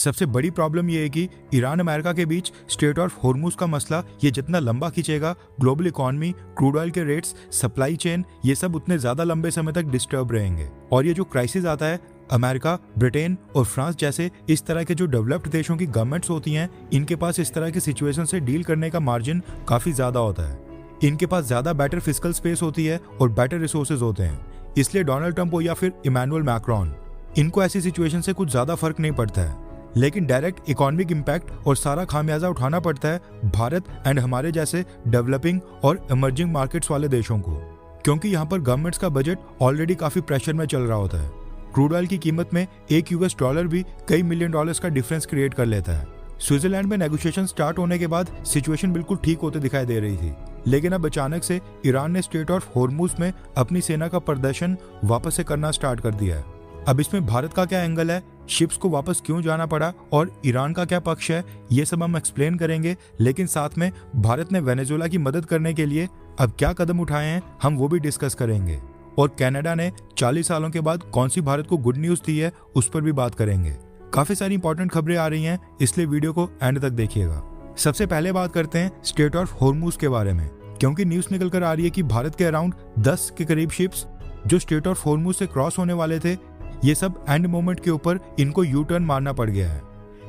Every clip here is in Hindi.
सबसे बड़ी प्रॉब्लम ये है कि ईरान अमेरिका के बीच स्ट्रेट ऑफ होर्मुज का मसला ये जितना लंबा खींचेगा, ग्लोबल इकोनॉमी, क्रूड ऑयल के रेट्स, सप्लाई चेन, ये सब उतने ज्यादा लंबे समय तक डिस्टर्ब रहेंगे। और ये जो क्राइसिस आता है, अमेरिका, ब्रिटेन और फ्रांस जैसे इस तरह के जो डेवलप्ड देशों की गवर्नमेंट्स होती हैं, इनके पास इस तरह की सिचुएशन से डील करने का मार्जिन काफी ज्यादा होता है। इनके पास ज्यादा बेटर फिस्कल स्पेस होती है और बेटर रिसोर्सेज होते हैं। इसलिए डोनाल्ड ट्रंप हो या फिर इमैनुअल मैक्रोन, इनको ऐसी सिचुएशन से कुछ ज्यादा फर्क नहीं पड़ता है। लेकिन डायरेक्ट इकोनॉमिक इम्पैक्ट और सारा खामियाजा उठाना पड़ता है भारत एंड हमारे जैसे डेवलपिंग और इमर्जिंग मार्केट्स वाले देशों को, क्योंकि यहाँ पर गवर्नमेंट्स का बजट ऑलरेडी काफी प्रेशर में चल रहा होता है। क्रूड ऑयल की कीमत में एक यूएस डॉलर भी कई मिलियन डॉलर्स का डिफरेंस क्रिएट कर लेता है। स्विट्जरलैंड में नेगोशिएशन स्टार्ट होने के बाद सिचुएशन बिल्कुल ठीक होते दिखाई दे रही थी, लेकिन अब अचानक से ईरान ने स्ट्रेट ऑफ होर्मुज में अपनी सेना का प्रदर्शन वापस से करना स्टार्ट कर दिया है। अब इसमें भारत का क्या एंगल है, शिप्स को वापस क्यों जाना पड़ा और ईरान का क्या पक्ष है, ये सब हम एक्सप्लेन करेंगे। लेकिन साथ में भारत ने वेनेजुएला की मदद करने के लिए अब क्या कदम उठाए हैं, हम वो भी डिस्कस करेंगे। और कनाडा ने 40 सालों के बाद कौन सी भारत को गुड न्यूज दी है, उस पर भी बात करेंगे। काफी सारी इंपॉर्टेंट खबरें आ रही हैं, इसलिए वीडियो को एंड तक देखिएगा। सबसे पहले बात करते हैं स्ट्रेट ऑफ होर्मुज के बारे में, क्योंकि न्यूज निकल कर आ रही है कि भारत के अराउंड 10 के करीब शिप्स जो स्ट्रेट ऑफ होर्मुज से क्रॉस होने वाले थे, ये सब एंड मोमेंट के ऊपर इनको यू टर्न मारना पड़ गया है।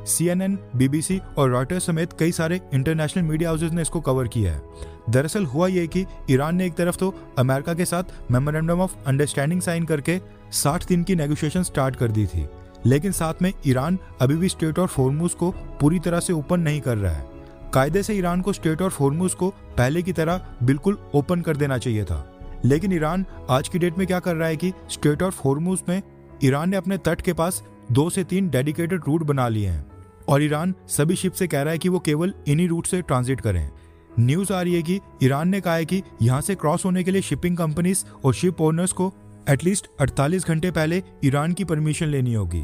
CNN, BBC और रॉयटर्स समेत कई सारे इंटरनेशनल मीडिया हाउसेज ने इसको कवर किया है। दरअसल हुआ ये कि ईरान ने एक तरफ तो अमेरिका के साथ मेमोरेंडम ऑफ अंडरस्टैंडिंग साइन करके 60 दिन की नेगोशिएशन स्टार्ट कर दी थी, लेकिन साथ में ईरान अभी भी स्ट्रेट ऑफ होर्मुज को पूरी तरह से ओपन नहीं कर रहा है। कायदे से ईरान को स्ट्रेट ऑफ होर्मुज को पहले की तरह बिल्कुल ओपन कर देना चाहिए था, लेकिन ईरान आज की डेट में क्या कर रहा है कि स्ट्रेट ऑफ होर्मुज में ईरान ने अपने तट के पास 2 से 3 डेडिकेटेड रूट बना लिए हैं और ईरान सभी शिप से कह रहा है कि वो केवल इन्हीं रूट से ट्रांजिट करें। न्यूज आ रही है कि ईरान ने कहा है कि यहाँ से क्रॉस होने के लिए शिपिंग कंपनीज और शिप ओनर्स को एटलीस्ट 48 घंटे पहले ईरान की परमिशन लेनी होगी।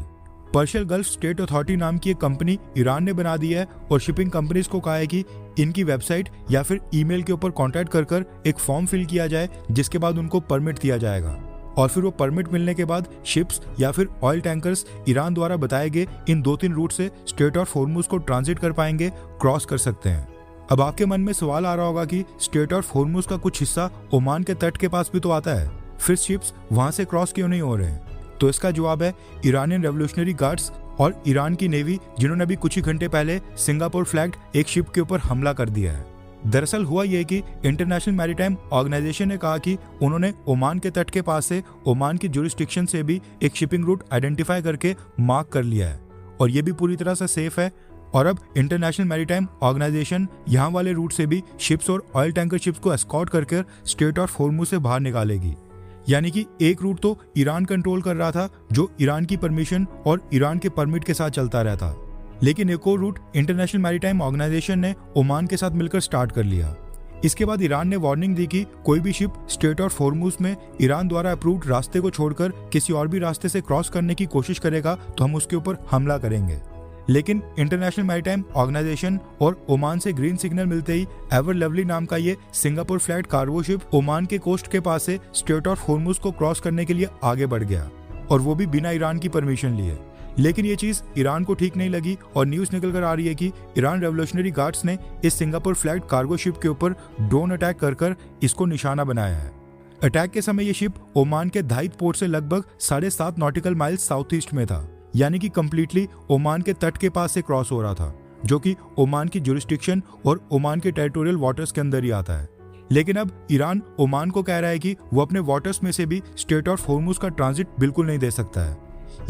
पर्शियल गल्फ स्टेट अथॉरिटी नाम की एक कंपनी ईरान ने बना दी है और शिपिंग कंपनीज को कहा है कि इनकी वेबसाइट या फिर ईमेल के ऊपर कॉन्टैक्ट कर एक फॉर्म फिल किया जाए, जिसके बाद उनको परमिट दिया जाएगा और फिर वो परमिट मिलने के बाद शिप्स या फिर ऑयल टैंकर्स ईरान द्वारा बताए गए इन 2-3 रूट से स्ट्रेट ऑफ होर्मुज को ट्रांजिट कर पाएंगे, क्रॉस कर सकते हैं। अब आपके मन में सवाल आ रहा होगा कि स्ट्रेट ऑफ होर्मुज का कुछ हिस्सा ओमान के तट के पास भी तो आता है, फिर शिप्स वहां से क्रॉस क्यों नहीं हो रहे हैं? तो इसका जवाब है ईरानियन रेवोल्यूशनरी गार्ड्स और ईरान की नेवी, जिन्होंने अभी कुछ ही घंटे पहले सिंगापुर फ्लैग्ड एक शिप के ऊपर हमला कर दिया है। दरअसल हुआ यह कि इंटरनेशनल मैरीटाइम ऑर्गेनाइजेशन ने कहा कि उन्होंने ओमान के तट के पास से ओमान की जुरिस्डिक्शन से भी एक शिपिंग रूट आइडेंटिफाई करके मार्क कर लिया है और ये भी पूरी तरह से सेफ है। और अब इंटरनेशनल मैरीटाइम ऑर्गेनाइजेशन यहाँ वाले रूट से भी शिप्स और ऑयल टैंकर शिप्स को एस्कॉर्ट करके स्ट्रेट ऑफ होर्मुज से बाहर निकालेगी। यानी कि एक रूट तो ईरान कंट्रोल कर रहा था, जो ईरान की परमिशन और ईरान के परमिट के साथ चलता रहता, लेकिन एक और रूट इंटरनेशनल मैरीटाइम ऑर्गेनाइजेशन ने ओमान के साथ मिलकर स्टार्ट कर लिया। इसके बाद ईरान ने वार्निंग दी कि कोई भी शिप स्ट्रेट ऑफ होर्मुज में ईरान द्वारा अप्रूव्ड रास्ते को छोड़कर किसी और भी रास्ते से क्रॉस करने की कोशिश करेगा तो हम उसके ऊपर हमला करेंगे। लेकिन इंटरनेशनल मैरीटाइम ऑर्गेनाइजेशन और ओमान से ग्रीन सिग्नल मिलते ही एवर लवली नाम का ये Singapore flagged cargo ship Oman के कोस्ट के पास से स्ट्रेट ऑफ होर्मुज को क्रॉस करने के लिए आगे बढ़ गया, और वो भी बिना ईरान की परमिशन लिए। लेकिन ये चीज ईरान को ठीक नहीं लगी और न्यूज निकल कर आ रही है कि ईरान रेवोल्यूशनरी गार्ड्स ने इस सिंगापुर फ्लैग्ड कार्गो शिप के ऊपर ड्रोन अटैक कर इसको निशाना बनाया है। अटैक के समय ये शिप ओमान के धाइत पोर्ट से लगभग 7.5 नॉटिकल माइल्स साउथ ईस्ट में था, यानी कि कंप्लीटली ओमान के तट के पास से क्रॉस हो रहा था, जो कि ओमान की जुरिस्डिक्शन और ओमान के टेरिटोरियल वाटर्स के अंदर ही आता है। लेकिन अब ईरान ओमान को कह रहा है कि वो अपने वाटर्स में से भी स्ट्रेट ऑफ होर्मुज का ट्रांजिट बिल्कुल नहीं दे सकता है,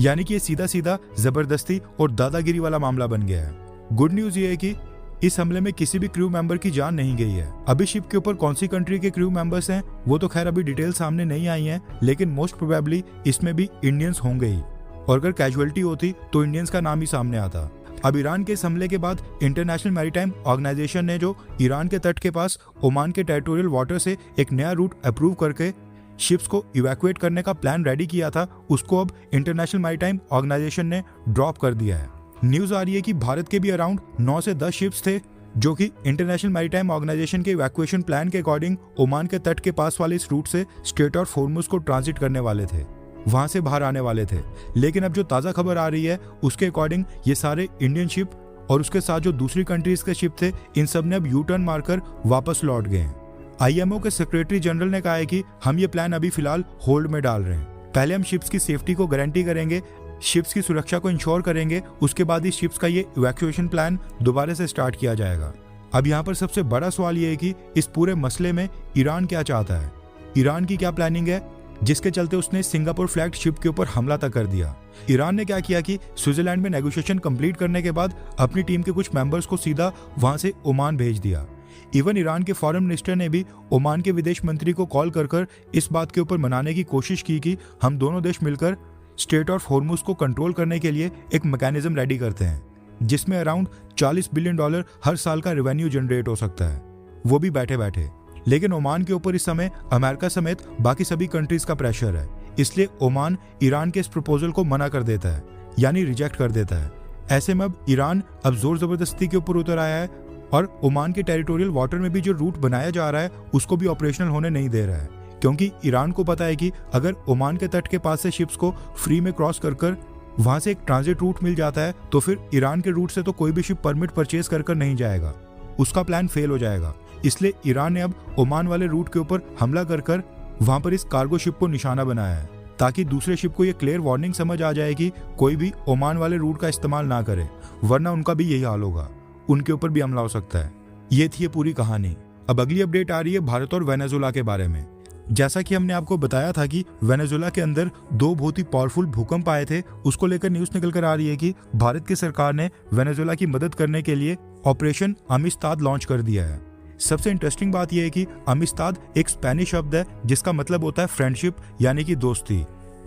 यानी कि ये सीधा सीधा जबरदस्ती और दादागिरी वाला मामला बन गया है। गुड न्यूज ये है कि इस हमले में किसी भी क्रू मेंबर की जान नहीं गई है। अभी शिप के ऊपर कौन सी कंट्री के क्रू मेंबर्स हैं वो तो खैर अभी डिटेल सामने नहीं आई हैं, लेकिन मोस्ट प्रोबेबली इसमें भी इंडियंस होंगे ही, और अगर कैजुअलिटी होती तो इंडियंस का नाम ही सामने आता। अब ईरान के इस हमले के बाद इंटरनेशनल मैरीटाइम ऑर्गेनाइजेशन ने जो ईरान के तट के पास ओमान के टेरिटोरियल वाटर से एक नया रूट अप्रूव करके शिप्स को इवैक्यूएट करने का प्लान रेडी किया था, उसको अब इंटरनेशनल मैरीटाइम ऑर्गेनाइजेशन ने ड्रॉप कर दिया है। न्यूज आ रही है कि भारत के भी अराउंड 9 से 10 शिप्स थे जो कि इंटरनेशनल मैरीटाइम ऑर्गेनाइजेशन के इवैक्यूएशन प्लान के अकॉर्डिंग ओमान के तट के पास वाले इस रूट से स्ट्रेट ऑफ होर्मुज को ट्रांजिट करने वाले थे। वहां से बाहर आने वाले थे, लेकिन अब जो ताज़ा खबर आ रही है उसके अकॉर्डिंग ये सारे इंडियन शिप और उसके साथ जो दूसरी कंट्रीज के शिप थे, इन सब ने अब यू टर्न मारकर वापस लौट गए हैं। IMO के सेक्रेटरी जनरल ने कहा है कि हम ये प्लान अभी फिलहाल होल्ड में डाल रहे हैं। पहले हम शिप्स की सेफ्टी को गारंटी करेंगे, शिप्स की सुरक्षा को इंश्योर करेंगे, उसके बाद ही शिप्स का ये इवैक्यूएशन प्लान दोबारा से स्टार्ट किया जाएगा। अब यहाँ पर सबसे बड़ा सवाल ये है कि इस पूरे मसले में ईरान क्या चाहता है, ईरान की क्या प्लानिंग है, जिसके चलते उसने सिंगापुर फ्लैग्ड शिप के ऊपर हमला तक कर दिया। ईरान ने क्या किया कि स्विट्जरलैंड में नेगोशिएशन कंप्लीट करने के बाद अपनी टीम के कुछ मेंबर्स को सीधा वहां से ओमान भेज दिया। इवन ईरान के फॉरेन मिनिस्टर ने भी ओमान के विदेश मंत्री को कॉल कर इस बात के ऊपर मनाने की कोशिश की कि हम दोनों देश मिलकर स्ट्रेट ऑफ होर्मुज को कंट्रोल करने के लिए एक मैकेनिज्म रेडी करते हैं, जिसमें अराउंड $40 बिलियन हर साल का रेवेन्यू जनरेट हो सकता है, वो भी बैठे बैठे। लेकिन ओमान के ऊपर इस समय अमेरिका समेत बाकी सभी कंट्रीज का प्रेशर है, इसलिए ओमान ईरान के इस प्रपोजल को मना कर देता है, यानी रिजेक्ट कर देता है। ऐसे में अब ईरान अब जोर जबरदस्ती के ऊपर उतर आया है और ओमान के टेरिटोरियल वाटर में भी जो रूट बनाया जा रहा है उसको भी ऑपरेशनल होने नहीं दे रहा है, क्योंकि ईरान को पता है कि अगर ओमान के तट के पास से शिप्स को फ्री में क्रॉस कर वहां से एक ट्रांजिट रूट मिल जाता है तो फिर ईरान के रूट से तो कोई भी शिप परमिट परचेज कर नहीं जाएगा, उसका प्लान फेल हो जाएगा। इसलिए ईरान ने अब ओमान वाले रूट के ऊपर हमला कर वहां पर इस कार्गो शिप को निशाना बनाया है, ताकि दूसरे शिप को ये क्लियर वार्निंग समझ आ जाए कि कोई भी ओमान वाले रूट का इस्तेमाल ना करे, वरना उनका भी यही हाल होगा, उनके ऊपर भी हमला हो सकता है। ये थी ये पूरी कहानी। अब अगली अपडेट आ रही है भारत और वेनेजुएला के बारे में। जैसा कि हमने आपको बताया था कि वेनेजुएला के अंदर 2 बहुत ही पावरफुल भूकंप आए थे, उसको लेकर न्यूज निकल कर आ रही है कि भारत की सरकार ने वेनेजुएला की मदद करने के लिए ऑपरेशन अमिस्ताद लॉन्च कर दिया है। सबसे इंटरेस्टिंग बात यह है कि अमिस्ताद एक स्पेनिश शब्द है जिसका मतलब होता है फ्रेंडशिप, यानी कि दोस्ती।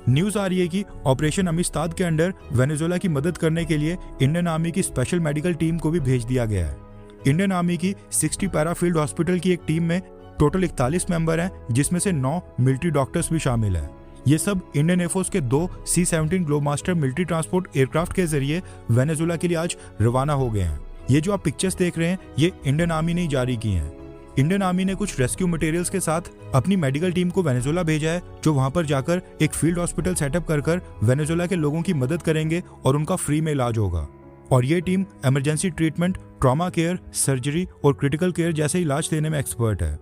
न्यूज आ रही है कि ऑपरेशन अमिस्ताद के अंडर वेनेजुएला की मदद करने के लिए इंडियन आर्मी की स्पेशल मेडिकल टीम को भी भेज दिया गया है। इंडियन आर्मी की 60 पैराफील्ड हॉस्पिटल की एक टीम में टोटल 41 मेंबर हैं, जिसमें से 9 मिलिट्री डॉक्टर्स भी शामिल हैं। ये सब इंडियन एयरफोर्स के 2 C-17 Globemaster military transport aircraft के जरिए वेनेजुएला के लिए आज रवाना हो गए हैं। ये जो आप पिक्चर्स देख रहे हैं ये इंडियन आर्मी ने जारी की हैं। इंडियन आर्मी ने कुछ रेस्क्यू मटेरियल्स के साथ अपनी मेडिकल टीम को वेनेजुएला भेजा है, जो वहां पर जाकर एक फील्ड हॉस्पिटल सेटअप कर वेनेजुएला के लोगों की मदद करेंगे और उनका फ्री में इलाज होगा। और ये team emergency treatment, trauma care, surgery और क्रिटिकल केयर जैसे इलाज देने में एक्सपर्ट है।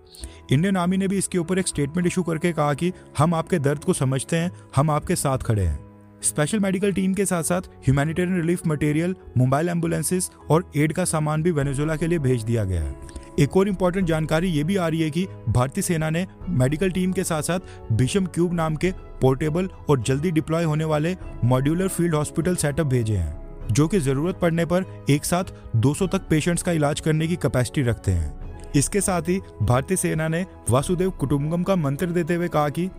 इंडियन आर्मी ने भी इसके ऊपर एक स्टेटमेंट इशू करके कहा कि हम आपके दर्द को समझते हैं, हम आपके साथ खड़े हैं। स्पेशल मेडिकल टीम के साथ साथ humanitarian relief material, mobile ambulances और एड का सामान भी वेनेजुएला के लिए भेज दिया गया है। एक और इम्पोर्टेंट जानकारी ये भी आ रही है कि भारतीय सेना ने मेडिकल टीम के साथ साथ भीषम क्यूब नाम के पोर्टेबल और जल्दी डिप्लॉय होने वाले मॉड्यूलर फील्ड हॉस्पिटल सेटअप भेजे हैं, जो कि जरूरत पड़ने पर एक साथ 200 तक पेशेंट्स का इलाज करने की कैपेसिटी रखते हैं। इसके साथ ही भारतीय सेना ने वासुदेव कुटुंबकम का मंत्र देते हुए कहा कि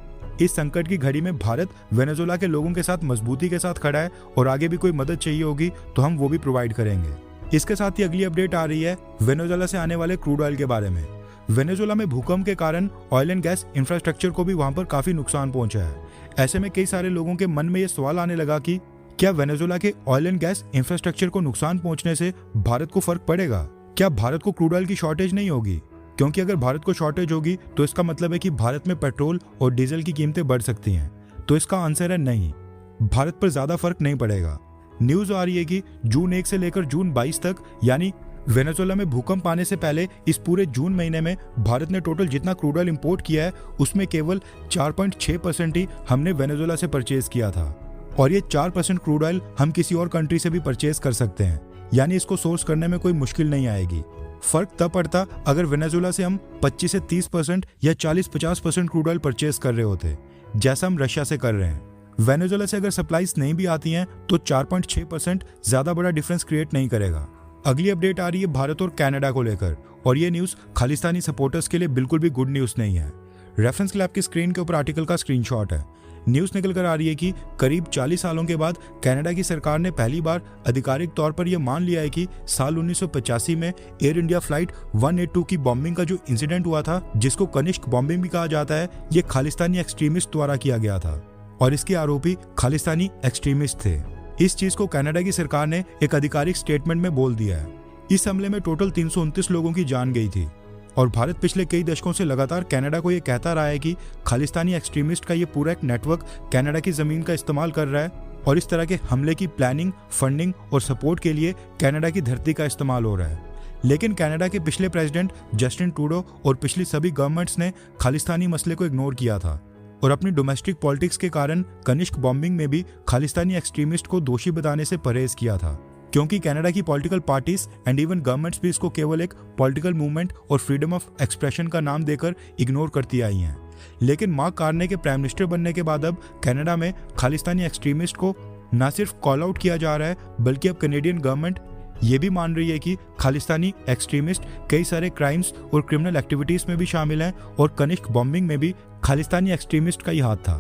इस संकट की घड़ी में भारत वेनेजुएला के लोगों के साथ मजबूती के साथ खड़ा है और आगे भी कोई मदद चाहिए होगी तो हम वो भी प्रोवाइड करेंगे। इसके साथ ही अगली अपडेट आ रही है वेनेजुएला से आने वाले क्रूड ऑयल के बारे में। वेनेजुएला में भूकंप के कारण ऑयल एंड गैस इंफ्रास्ट्रक्चर को भी वहां पर काफी नुकसान पहुंचा है। ऐसे में कई सारे लोगों के मन में ये सवाल आने लगा कि क्या वेनेजुएला के ऑयल एंड गैस इंफ्रास्ट्रक्चर को नुकसान पहुंचने से भारत को फर्क पड़ेगा? क्या भारत को क्रूड ऑयल की शॉर्टेज नहीं होगी? क्योंकि अगर भारत को शॉर्टेज होगी तो इसका मतलब है कि भारत में पेट्रोल और डीजल की कीमतें बढ़ सकती हैं। तो इसका आंसर है नहीं, भारत पर ज्यादा फर्क नहीं पड़ेगा। न्यूज आ रही है कि जून 1 से लेकर जून 22 तक, यानी वेनेजुएला में भूकंप आने से पहले इस पूरे जून महीने में भारत ने टोटल जितना क्रूड ऑयल इंपोर्ट किया है उसमें केवल 4.6% ही हमने वेनेजुएला से परचेज किया था। और ये 4% क्रूड ऑयल हम किसी और कंट्री से भी परचेज कर सकते हैं, यानी इसको सोर्स करने में कोई मुश्किल नहीं आएगी। फर्क तब पड़ता अगर वेनेजुएला से हम 25 से 30% या 40-50% क्रूड ऑयल परचेज कर रहे होते, जैसा हम रशिया से कर रहे हैं। वेनेजुएला से अगर सप्लाईज नहीं भी आती हैं तो 4.6% ज्यादा बड़ा डिफरेंस क्रिएट नहीं करेगा। अगली अपडेट आ रही है भारत और कनाडा को लेकर, और ये न्यूज खालिस्तानी सपोर्टर्स के लिए बिल्कुल भी गुड न्यूज नहीं है। रेफरेंस के लिए आपकी स्क्रीन के ऊपर आर्टिकल का स्क्रीनशॉट है। न्यूज निकल कर आ रही है कि करीब 40 सालों के बाद कनाडा की सरकार ने पहली बार आधिकारिक तौर पर यह मान लिया है कि साल 1985 में एयर इंडिया फ्लाइट 182 की बॉम्बिंग का जो इंसिडेंट हुआ था, जिसको कनिष्क बॉम्बिंग भी कहा जाता है, ये खालिस्तानी एक्सट्रीमिस्ट द्वारा किया गया था और इसके आरोपी खालिस्तानी एक्सट्रीमिस्ट थे। इस चीज को कनाडा की सरकार ने एक आधिकारिक स्टेटमेंट में बोल दिया है। इस हमले में टोटल 329 लोगों की जान गई थी और भारत पिछले कई दशकों से लगातार कनाडा को ये कहता रहा है कि खालिस्तानी एक्सट्रीमिस्ट का ये पूरा एक नेटवर्क कनाडा की ज़मीन का इस्तेमाल कर रहा है और इस तरह के हमले की प्लानिंग, फंडिंग और सपोर्ट के लिए कनाडा की धरती का इस्तेमाल हो रहा है। लेकिन कनाडा के पिछले प्रेसिडेंट जस्टिन ट्रूडो और पिछली सभी गवर्नमेंट्स ने खालिस्तानी मसले को इग्नोर किया था और अपनी डोमेस्टिक पॉलिटिक्स के कारण कनिष्क बॉम्बिंग में भी खालिस्तानी एक्सट्रीमिस्ट को दोषी बताने से परहेज किया था, क्योंकि कनाडा की political parties and even governments भी इसको केवल एक पॉलिटिकल मूवमेंट और फ्रीडम ऑफ एक्सप्रेशन का नाम देकर इग्नोर करती आई हैं। लेकिन मार्क कार्ने के प्राइम मिनिस्टर बनने के बाद अब कनाडा में खालिस्तानी एक्सट्रीमिस्ट को न सिर्फ कॉल आउट किया जा रहा है, बल्कि अब कनेडियन गवर्नमेंट ये भी मान रही है कि खालिस्तानी एक्सट्रीमिस्ट कई सारे क्राइम्स और क्रिमिनल एक्टिविटीज में भी शामिल हैं और कनिष्क बॉम्बिंग में भी खालिस्तानी एक्सट्रीमिस्ट का ही हाथ था।